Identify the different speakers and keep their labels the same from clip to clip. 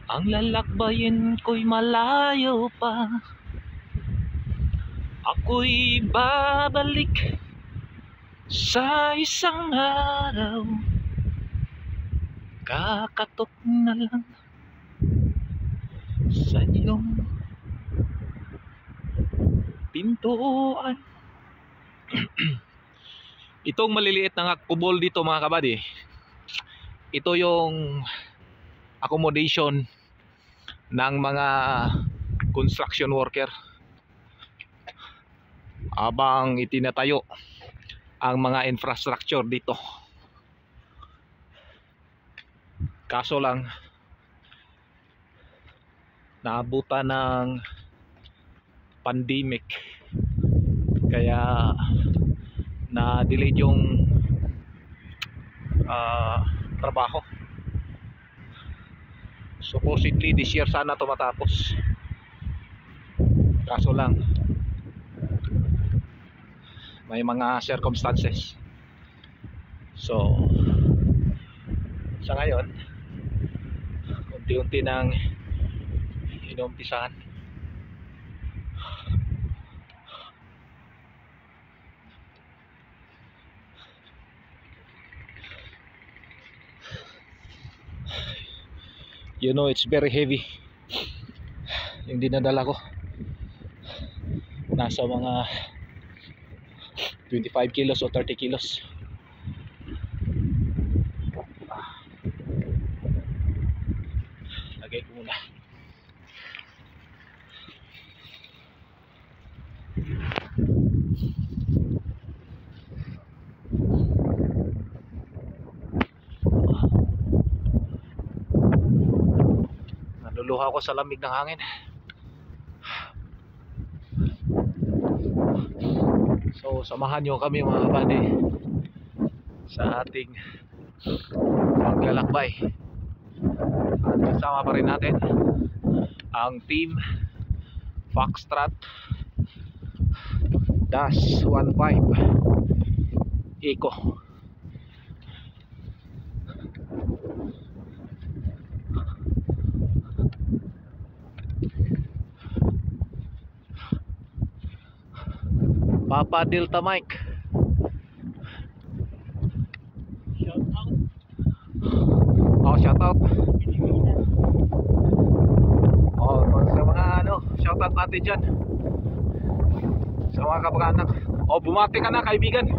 Speaker 1: Ang lalakbayin ko'y malayo pa. Ako'y babalik sa isang araw. Kakatok na lang sa iyong pintuan. Itong maliliit na kubol dito mga kabady, ito yung accommodation ng mga construction worker habang itinatayo ang mga infrastructure dito. Kaso lang naabutan ng pandemic kaya na-delay yung trabaho. Supposedly this year sana ito matapos, kaso lang may mga circumstances. So sa ngayon unti-unti nang inumpisahan. You know, it's very heavy yung dinadala ko. Nasa mga 25 kilos o 30 kilos. Lagay ko muna. Naluluha ako sa lamig ng hangin. So samahan nyo kami mga kabady sa ating paglalakbay. At kasama pa rin natin ang team Foxtrot -15 Eco. Papa Delta Mike. Shout out. Oh, shout out. Oh, sa mga shout out natin dyan. Sa mga kapag-anak. Oh, bumati ka na kaibigan.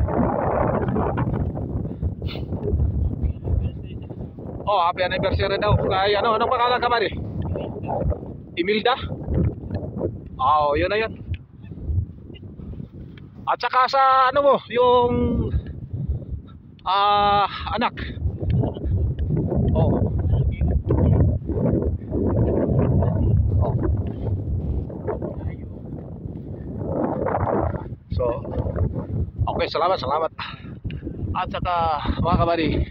Speaker 1: Oh, happy anniversary daw. Kay anong pangalan ka ba rin? Imelda? Oh, yun na yun. At saka sa mo, yung anak. Oh. Oh. So, okay, salamat. At saka mga kabady,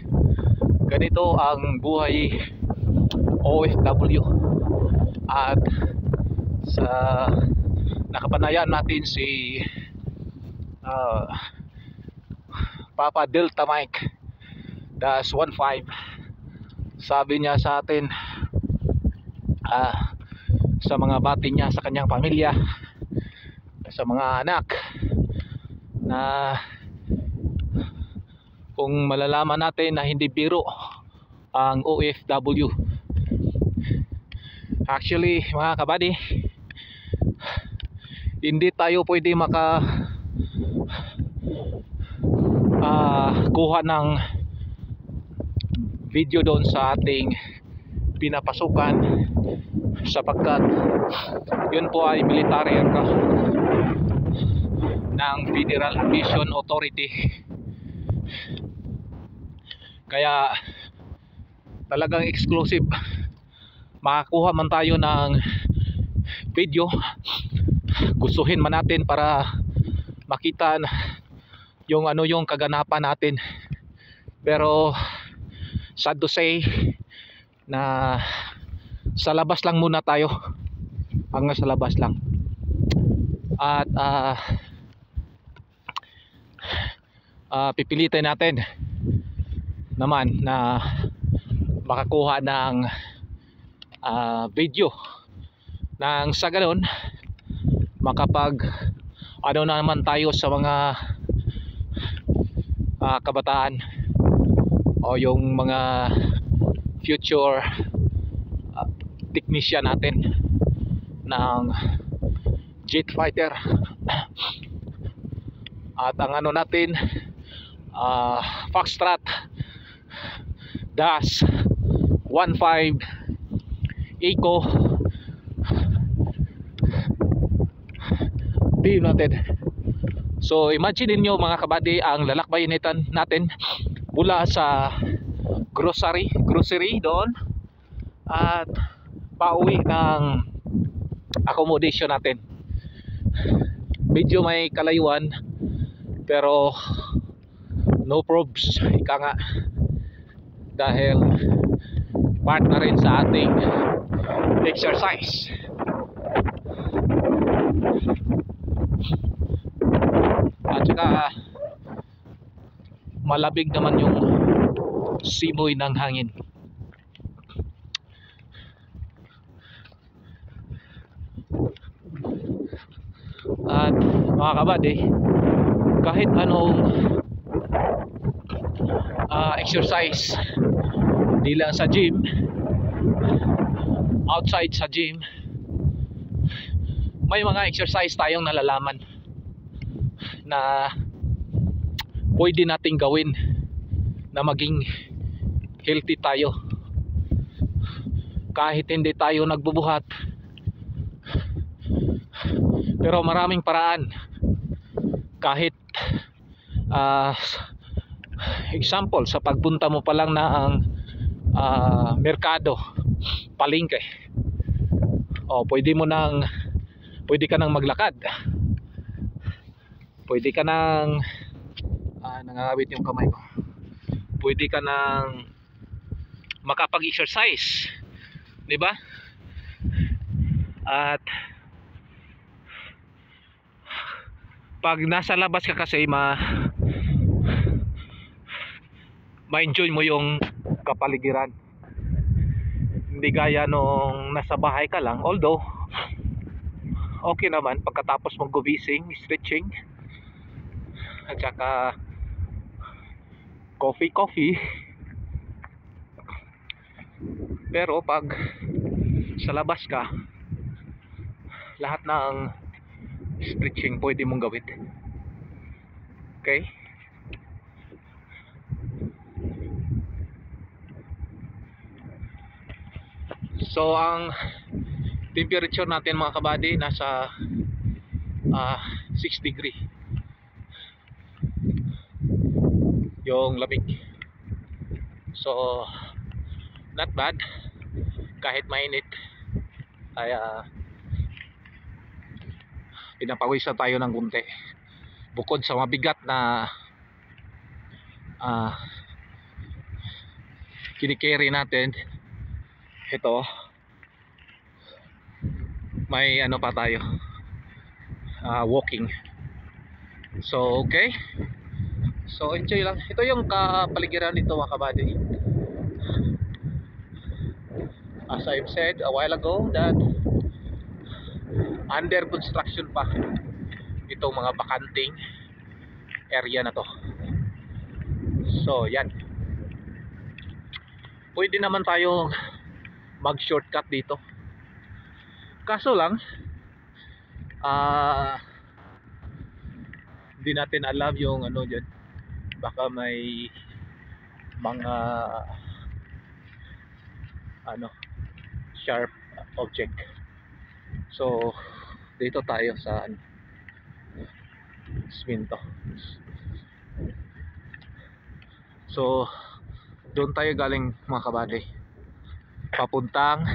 Speaker 1: ganito ang buhay OFW. At sa nakapanayan natin si Papa Delta Mike -15. Sabi niya sa atin sa mga bati niya sa kanyang pamilya, sa mga anak, na kung malalaman natin na hindi biro ang OFW. Actually mga kabady, hindi tayo pwede kuha ng video doon sa ating pinapasukan sapagkat yun po ay military aircraft ng Federal Aviation Authority. Kaya talagang exclusive. Makakuha man tayo ng video, gustuhin man natin para makita yung yung kaganapan natin. Pero sad to say na sa labas lang muna tayo, hanggang sa labas lang. At pipilitin natin naman na makakuha ng video nang sa ganun makapag ano na naman tayo sa mga kabataan o yung mga future technician natin ng jet fighter. At ang ano natin, Foxtrot Dash 15 Eco team natin. So imagine niyo mga kabady ang lalakbayin natin mula sa grocery doon at pauwi ng accommodation natin. Medyo may kalayuan pero no probs, ika nga, dahil part na rin sa ating exercise. At saka malabig naman yung simoy ng hangin. At mga kabady, kahit anong exercise, hindi lang sa gym, outside sa gym, may mga exercise tayong nalalaman na pwede nating gawin na maging healthy tayo kahit hindi tayo nagbubuhat. Pero maraming paraan. Kahit example, sa pagpunta mo pa lang ng merkado, palengke, pwede ka nang maglakad, pwede ka nang nangangawit yung kamay ko, pwede ka nang makapag-exercise, di ba? At pag nasa labas ka kasi ma-enjoy mo yung kapaligiran, hindi gaya nung nasa bahay ka lang. Although okay naman pagkatapos mong gumising, stretching at saka coffee. Pero pag sa labas ka, lahat ng stretching pwede mong gawin. Okay? So ang temperature natin mga kabady nasa 6 degree yung lamig. So not bad kahit mainit. Ay pinapawisan tayo ng kunti. Bukod sa mabigat na kinikerry natin, ito may ano pa tayo, walking. So okay, so enjoy lang. Ito yung kapaligiran nito mga kabady. As I've said a while ago that under construction pa itong mga bakanting area na to. So yan, pwede naman tayong mag shortcut dito. Kaso lang hindi natin alam yung ano dyan, baka may mga sharp object. So dito tayo sa siminto. So doon tayo galing mga kabady, papuntang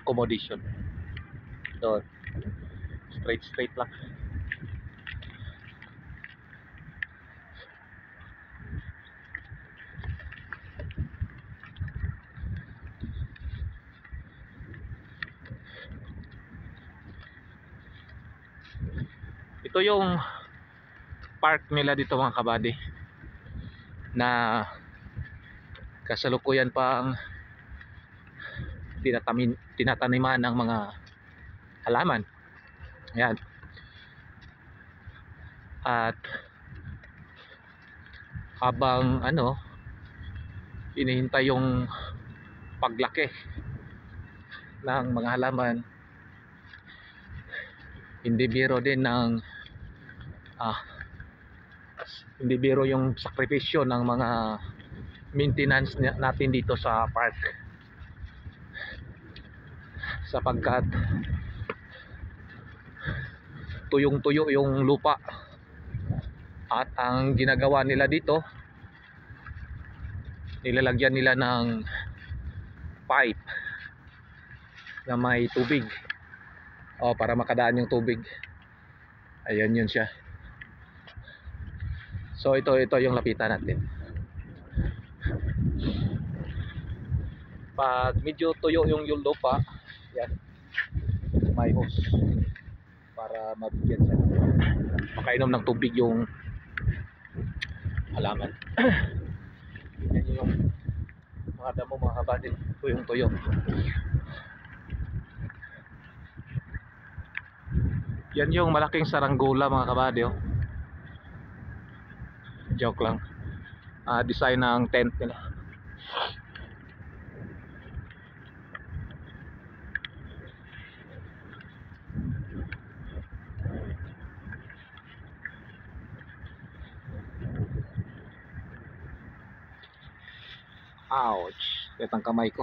Speaker 1: accommodation. Doon straight lang. Ito yung park nila dito mga kabady, na kasalukuyan pang tinataniman ng mga halaman. Ayan. At habang hinihintay yung paglaki ng mga halaman, hindi biro din ng hindi biro yung sakripisyo ng mga maintenance natin dito sa park, sapagkat tuyong-tuyo yung lupa. At ang ginagawa nila dito, nilalagyan nila ng pipe na may tubig para makadaan yung tubig. Ayan, yun siya. So ito yung lapitan natin. Pag medyo tuyo yung lupa, yan, may hose para mabigyan siya, makainom ng tubig yung halaman. Yan yung mga damo, mga kabadil, tuyong-tuyo. Yan yung malaking saranggola, mga kabady. Joke lang. Design ng tent nila. Ouch! Ito ang kamay ko.